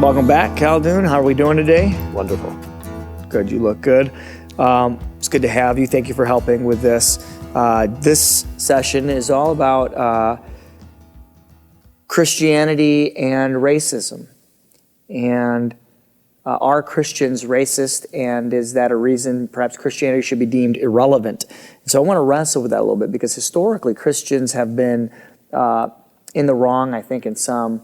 Welcome back, Khaldoun. How are we doing today? Wonderful. Good, you look good. It's good to have you. Thank you for helping with this. This session is all about Christianity and racism. And are Christians racist, and is that a reason perhaps Christianity should be deemed irrelevant? And so I want to wrestle with that a little bit, because historically Christians have been in the wrong, I think, in some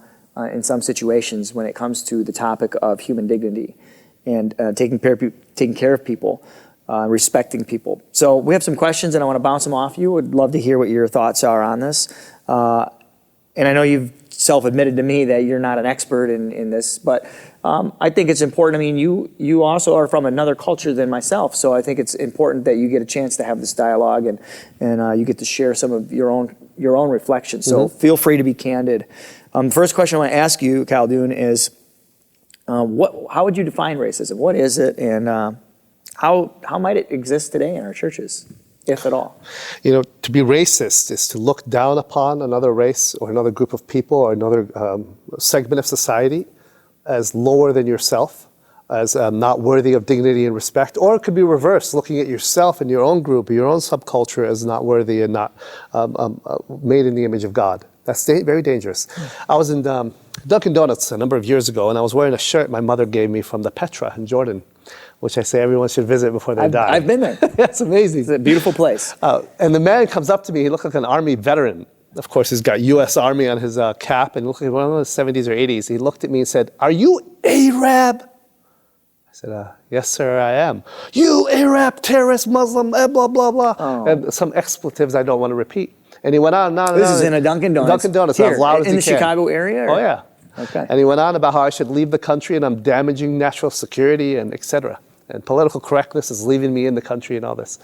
situations when it comes to the topic of human dignity and taking care of people, respecting people. So we have some questions, and I want to bounce them off you. Would love to hear what your thoughts are on this. And I know you've self-admitted to me that you're not an expert in this, but I think it's important. I mean, you also are from another culture than myself, so I think it's important that you get a chance to have this dialogue and you get to share some of your own reflections. So feel free to be candid. The first question I want to ask you, Khaldoun, is how would you define racism? What is it, and how might it exist today in our churches, if at all? You know, to be racist is to look down upon another race or another group of people or another segment of society as lower than yourself, as not worthy of dignity and respect. Or it could be reversed, looking at yourself and your own group, your own subculture as not worthy and not made in the image of God. That's very dangerous. I was in Dunkin' Donuts a number of years ago, and I was wearing a shirt my mother gave me from the Petra in Jordan, which I say everyone should visit before they die. I've been there. That's amazing. It's a beautiful place. And the man comes up to me. He looked like an Army veteran. Of course, he's got U.S. Army on his cap, and looked like one of the 70s or 80s. He looked at me and said, "Are you Arab?" I said, "Yes, sir, I am." "You Arab, terrorist, Muslim, blah, blah, blah." Oh. And some expletives I don't want to repeat. And he went on and on. This is in a Dunkin' Donuts. Dunkin' Donuts, here, as loud as in the Chicago area? Or? Oh, yeah. Okay. And he went on about how I should leave the country and I'm damaging national security and et cetera. And political correctness is leaving me in the country and all this.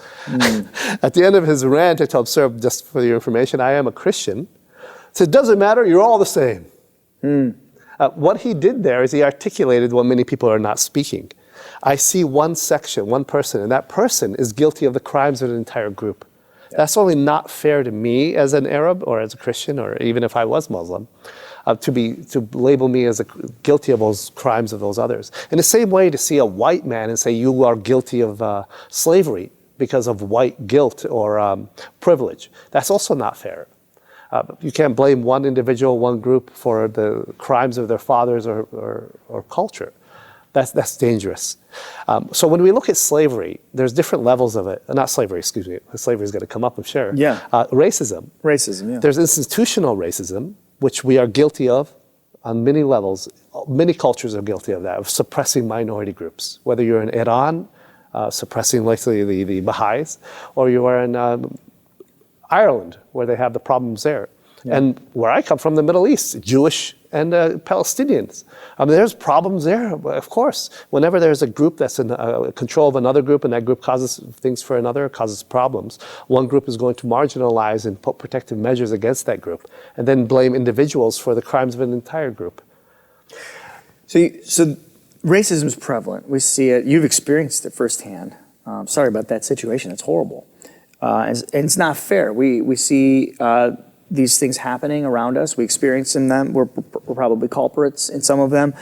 At the end of his rant, I told him, "Sir, just for your information, I am a Christian." He said, "It doesn't matter, you're all the same." What he did there is he articulated what many people are not speaking. I see one section, one person, and that person is guilty of the crimes of an entire group. That's only not fair to me as an Arab or as a Christian, or even if I was Muslim, to label me as guilty of those crimes of those others. In the same way, to see a white man and say you are guilty of slavery because of white guilt or privilege, that's also not fair. You can't blame one individual, one group for the crimes of their fathers or culture. That's dangerous. So when we look at slavery, there's different levels of it. Not slavery, excuse me. Slavery is going to come up, I'm sure. Yeah. Racism. Racism, yeah. There's institutional racism, which we are guilty of on many levels. Many cultures are guilty of that, of suppressing minority groups. Whether you're in Iran, suppressing likely the Baha'is, or you are in Ireland, where they have the problems there. Yeah. And where I come from, the Middle East, Jewish and Palestinians. I mean, there's problems there, of course. Whenever there's a group that's in control of another group and that group causes things for another, causes problems, one group is going to marginalize and put protective measures against that group and then blame individuals for the crimes of an entire group. So racism is prevalent. We see it. You've experienced it firsthand. Sorry about that situation. It's horrible. And it's not fair. We see these things happening around us. We experience them. We're probably culprits in some of them.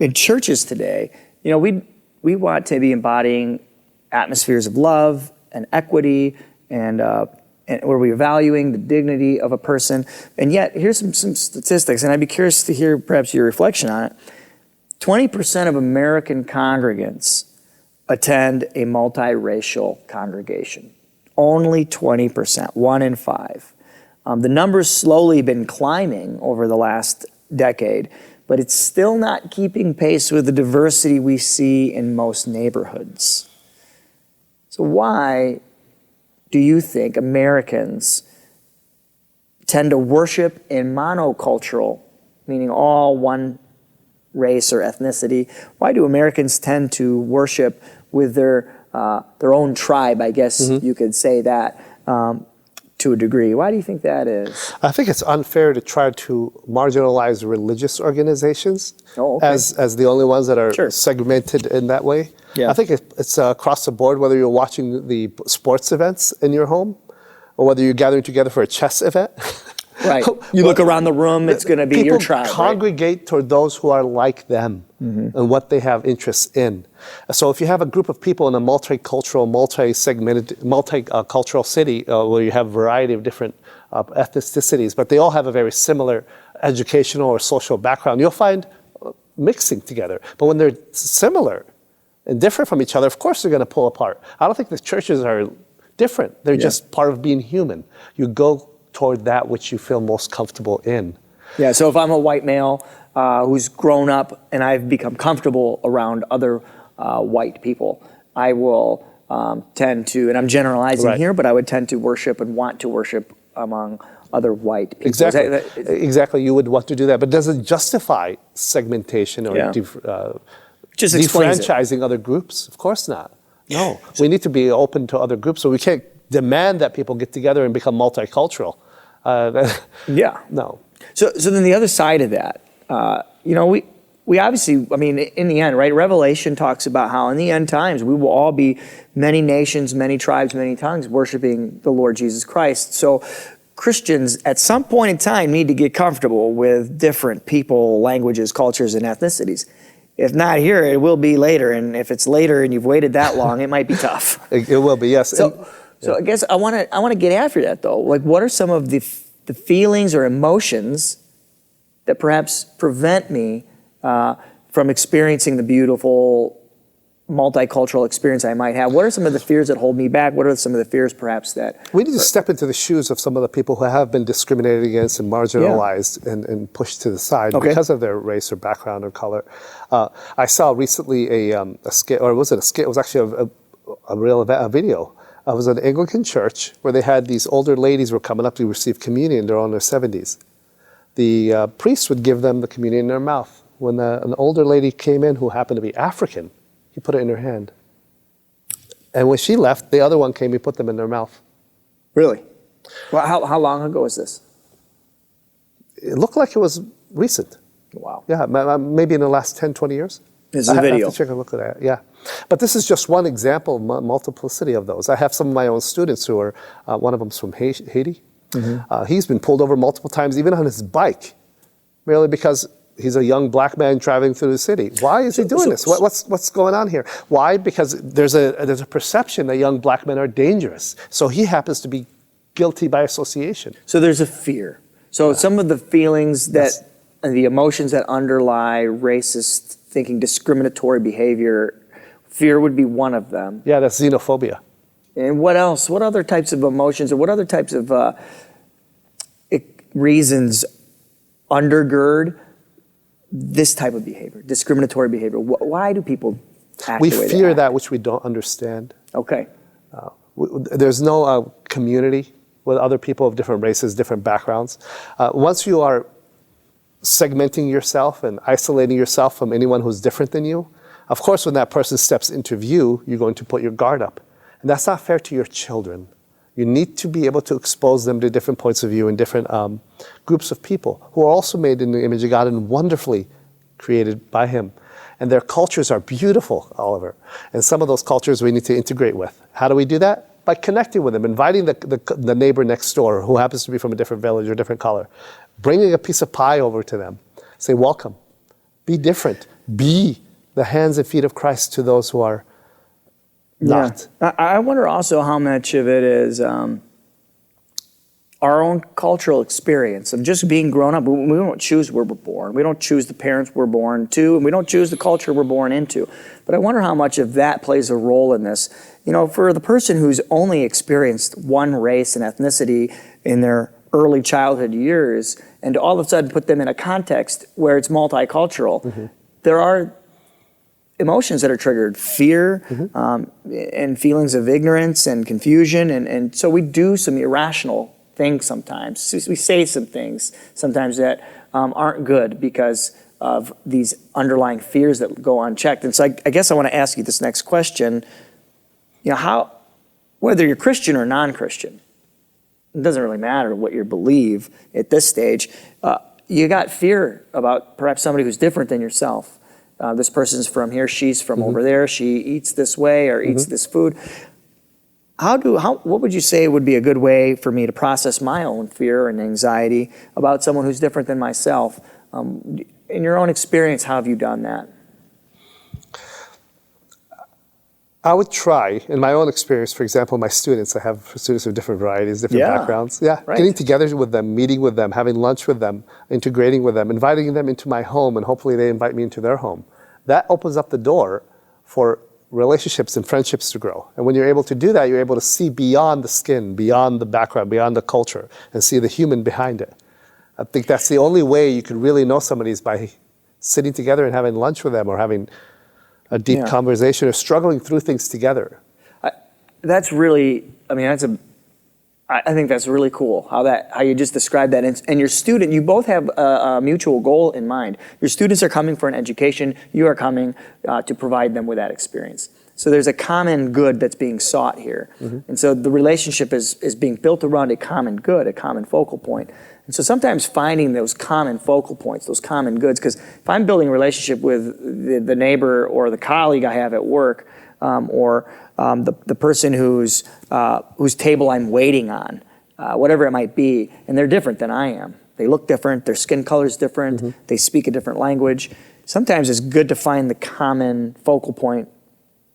In churches today, you know, we want to be embodying atmospheres of love and equity, and where we're valuing the dignity of a person. And yet, here's some statistics, and I'd be curious to hear perhaps your reflection on it. 20% of American congregants attend a multiracial congregation. Only 20%, 1 in 5. The number's slowly been climbing over the last decade, but it's still not keeping pace with the diversity we see in most neighborhoods. So why do you think Americans tend to worship in monocultural, meaning all one race or ethnicity? Why do Americans tend to worship with their own tribe, I guess you could say that, to a degree? Why do you think that is? I think it's unfair to try to marginalize religious organizations as the only ones that are segmented in that way. Yeah. I think it's across the board, whether you're watching the sports events in your home or whether you're gathering together for a chess event. Right. You look around the room, it's going to be your People tribe. Right? congregate toward those who are like them and what they have interests in. So if you have a group of people in a multicultural, multi-segmented, multicultural city where you have a variety of different ethnicities, but they all have a very similar educational or social background, you'll find mixing together. But when they're similar and different from each other, of course they're going to pull apart. I don't think the churches are different. They're just part of being human. You go toward that which you feel most comfortable in. Yeah, so if I'm a white male who's grown up and I've become comfortable around other white people, I will tend to, and I'm generalizing here, but I would tend to worship and want to worship among other white people. Exactly. Exactly. You would want to do that. But does it justify segmentation or just defranchising other groups? Of course not. No. We need to be open to other groups, so we can't demand that people get together and become multicultural. No. So then the other side of that, we obviously, I mean, in the end, right? Revelation talks about how in the end times we will all be many nations, many tribes, many tongues worshiping the Lord Jesus Christ. So Christians at some point in time need to get comfortable with different people, languages, cultures, and ethnicities. If not here, it will be later. And if it's later and you've waited that long, it might be tough. It will be, yes. So I guess I want to get after that though. Like, what are some of the feelings or emotions that perhaps prevent me from experiencing the beautiful multicultural experience I might have? What are some of the fears that hold me back? What are some of the fears perhaps that... We need to step into the shoes of some of the people who have been discriminated against and marginalized and pushed to the side because of their race or background or color. I saw recently a skit, or was it a skit? It was actually a video. It was an Anglican church where they had these older ladies were coming up to receive communion. They're all in their 70s. The priest would give them the communion in their mouth. When an older lady came in who happened to be African, he put it in her hand. And when she left, the other one came, he put them in their mouth. Really? Well, how long ago was this? It looked like it was recent. Wow. Yeah, maybe in the last 10, 20 years. This is a video. I have to take a look at that, yeah. But this is just one example, multiplicity of those. I have some of my own students who are, one of them's from Haiti. He's been pulled over multiple times, even on his bike, merely because he's a young black man traveling through the city. Why is he doing this? What's going on here? Why? Because there's a perception that young black men are dangerous. So he happens to be guilty by association. So there's a fear. So some of the feelings that, and the emotions that underlie racist thinking, discriminatory behavior, fear would be one of them. Yeah, that's xenophobia. And what else? What other types of emotions or what other types of reasons undergird this type of behavior, discriminatory behavior? Why do people act We the way they fear act? that which we don't understand. Okay. There's no community with other people of different races, different backgrounds. Once you are segmenting yourself and isolating yourself from anyone who's different than you, of course, when that person steps into view, you're going to put your guard up. And that's not fair to your children. You need to be able to expose them to different points of view and different groups of people who are also made in the image of God and wonderfully created by Him. And their cultures are beautiful, Oliver. And some of those cultures we need to integrate with. How do we do that? By connecting with them, inviting the neighbor next door who happens to be from a different village or different color, bringing a piece of pie over to them. Say, welcome. Be different. Be the hands and feet of Christ to those who are not. Yeah. I wonder also how much of it is our own cultural experience of just being grown up. We don't choose where we're born. We don't choose the parents we're born to, and we don't choose the culture we're born into. But I wonder how much of that plays a role in this. You know, for the person who's only experienced one race and ethnicity in their early childhood years, and to all of a sudden put them in a context where it's multicultural, there are emotions that are triggered, fear and feelings of ignorance and confusion. And so we do some irrational things sometimes. We say some things sometimes that aren't good because of these underlying fears that go unchecked. And so I guess I want to ask you this next question. You know, whether you're Christian or non-Christian, it doesn't really matter what you believe at this stage. You got fear about perhaps somebody who's different than yourself. This person's from here, she's from over there, she eats this way or eats this food. what would you say would be a good way for me to process my own fear and anxiety about someone who's different than myself? In your own experience, how have you done that? I would try, in my own experience, for example, my students, I have students of different varieties, different backgrounds. Yeah, right. Getting together with them, meeting with them, having lunch with them, integrating with them, inviting them into my home, and hopefully they invite me into their home. That opens up the door for relationships and friendships to grow. And when you're able to do that, you're able to see beyond the skin, beyond the background, beyond the culture, and see the human behind it. I think that's the only way you can really know somebody is by sitting together and having lunch with them, or having a deep conversation, or struggling through things together. That's really, I think that's really cool how you just described that. And your student, you both have a mutual goal in mind. Your students are coming for an education. You are coming to provide them with that experience. So there's a common good that's being sought here. And so the relationship is being built around a common good, a common focal point. And so sometimes finding those common focal points, those common goods, because if I'm building a relationship with the neighbor or the colleague I have at work, or the person whose table I'm waiting on, whatever it might be, and they're different than I am. They look different, their skin color is different, they speak a different language. Sometimes it's good to find the common focal point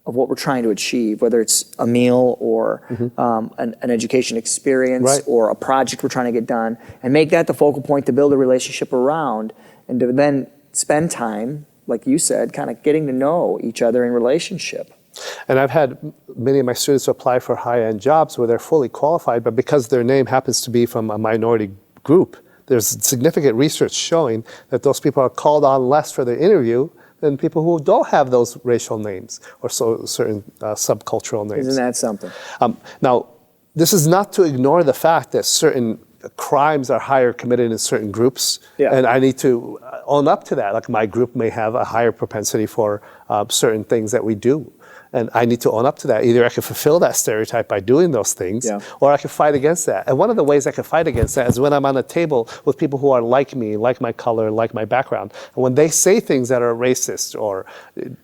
of what we're trying to achieve, whether it's a meal or an education experience or a project we're trying to get done, and make that the focal point to build a relationship around, and to then spend time, like you said, kind of getting to know each other in relationship. And I've had many of my students apply for high-end jobs where they're fully qualified, but because their name happens to be from a minority group, there's significant research showing that those people are called on less for their interview than people who don't have those racial names or certain subcultural names. Isn't that something? Now, this is not to ignore the fact that certain crimes are higher committed in certain groups, and I need to own up to that. Like, my group may have a higher propensity for certain things that we do, and I need to own up to that. Either I can fulfill that stereotype by doing those things, or I can fight against that. And one of the ways I can fight against that is when I'm on a table with people who are like me, like my color, like my background. And when they say things that are racist or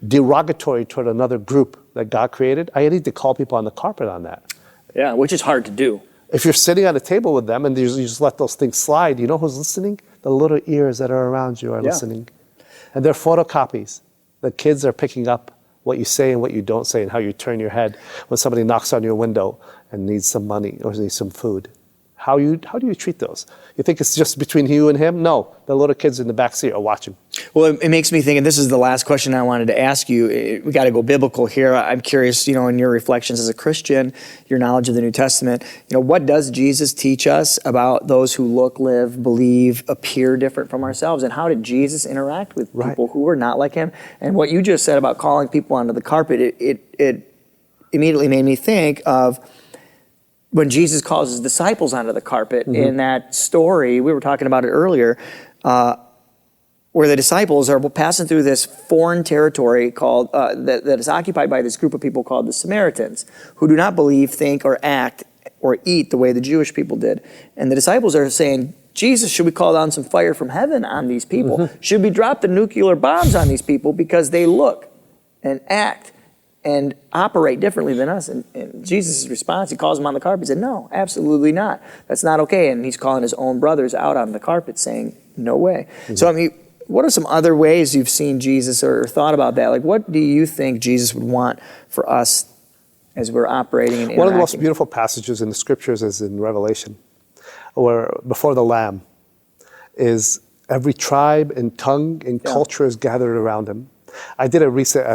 derogatory toward another group that God created, I need to call people on the carpet on that. Yeah, which is hard to do. If you're sitting at a table with them and you just let those things slide, you know who's listening? The little ears that are around you are listening. And they're photocopies. The kids are picking up what you say and what you don't say, and how you turn your head when somebody knocks on your window and needs some money or needs some food. How do you treat those? You think it's just between you and him? No, the little kids in the back seat are watching. Well, it makes me think, and this is the last question I wanted to ask you. We got to go biblical here. I'm curious, in your reflections as a Christian, your knowledge of the New Testament, what does Jesus teach us about those who look, live, believe, appear different from ourselves? And how did Jesus interact with people who were not like him? And what you just said about calling people onto the carpet, it immediately made me think of when Jesus calls his disciples onto the carpet. In that story, we were talking about it earlier, where the disciples are passing through this foreign territory called that is occupied by this group of people called the Samaritans, who do not believe, think, or act, or eat the way the Jewish people did. And the disciples are saying, Jesus, should we call down some fire from heaven on these people? Should we drop the nuclear bombs on these people because they look and act and operate differently than us? And Jesus' response, he calls them on the carpet, he said, no, absolutely not. That's not okay. And he's calling his own brothers out on the carpet saying, no way. So, what are some other ways you've seen Jesus or thought about that? Like, what do you think Jesus would want for us as we're operating and interacting? One of the most beautiful passages in the scriptures is in Revelation, where before the Lamb is every tribe and tongue and culture is gathered around him. I did a recent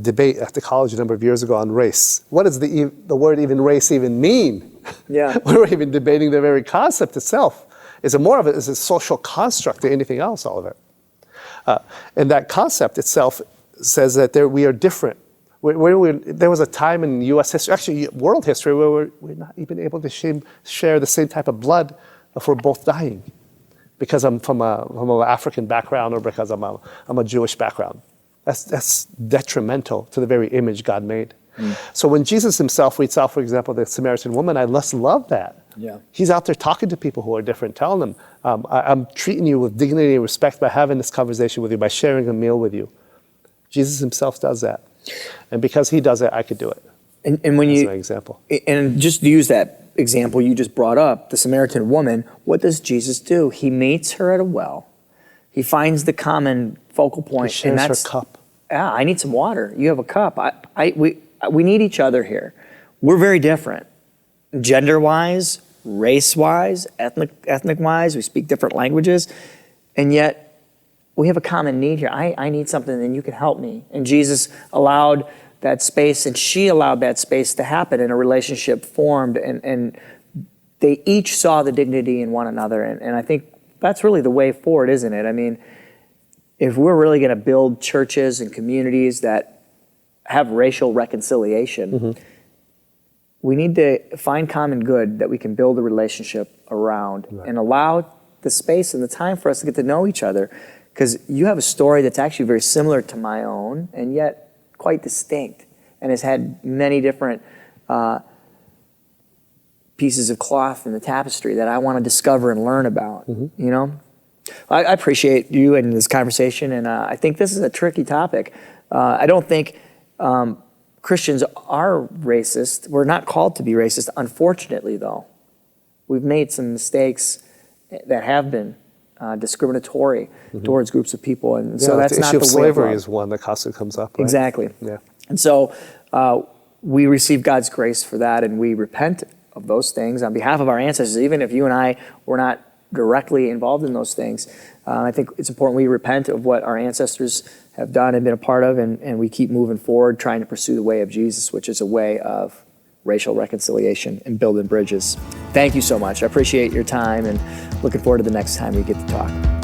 debate at the college a number of years ago on race. What does the word even race even mean? We were even debating the very concept itself. Is it more of a social construct than anything else, all of it? And that concept itself says that we are different. There was a time in U.S. history, actually world history, where we're not even able to share the same type of blood if we're both dying, because I'm from an African background or because I'm a Jewish background. That's detrimental to the very image God made. So when Jesus himself reads out, for example, the Samaritan woman, I just love that. He's out there talking to people who are different, telling them, I'm treating you with dignity and respect by having this conversation with you, by sharing a meal with you. Jesus himself does that. And because he does it, I could do it. And when as you an example. And just to use that example you just brought up, the Samaritan woman, what does Jesus do? He meets her at a well. He finds the common focal point, He shares and her that's cup. Yeah, I need some water. You have a cup. We need each other here. We're very different, gender-wise, race-wise, ethnic-wise. We speak different languages, and yet we have a common need here. I need something, and you can help me. And Jesus allowed that space, and she allowed that space to happen, and a relationship formed, and they each saw the dignity in one another. And I think that's really the way forward, isn't it? I mean, if we're really going to build churches and communities that have racial reconciliation, we need to find common good that we can build a relationship around and allow the space and the time for us to get to know each other. Because you have a story that's actually very similar to my own and yet quite distinct and has had many different pieces of cloth in the tapestry that I want to discover and learn about, you know? I appreciate you and this conversation, and I think this is a tricky topic. I don't think Christians are racist. We're not called to be racist, unfortunately, though. We've made some mistakes that have been discriminatory towards groups of people, and so that's the not issue the of way of slavery love. is one that constantly comes up, right? Exactly. Yeah. And so we receive God's grace for that, and we repent of those things on behalf of our ancestors, even if you and I were not directly involved in those things. I think it's important we repent of what our ancestors have done and been a part of, and we keep moving forward trying to pursue the way of Jesus, which is a way of racial reconciliation and building bridges. Thank you so much. I appreciate your time and looking forward to the next time we get to talk.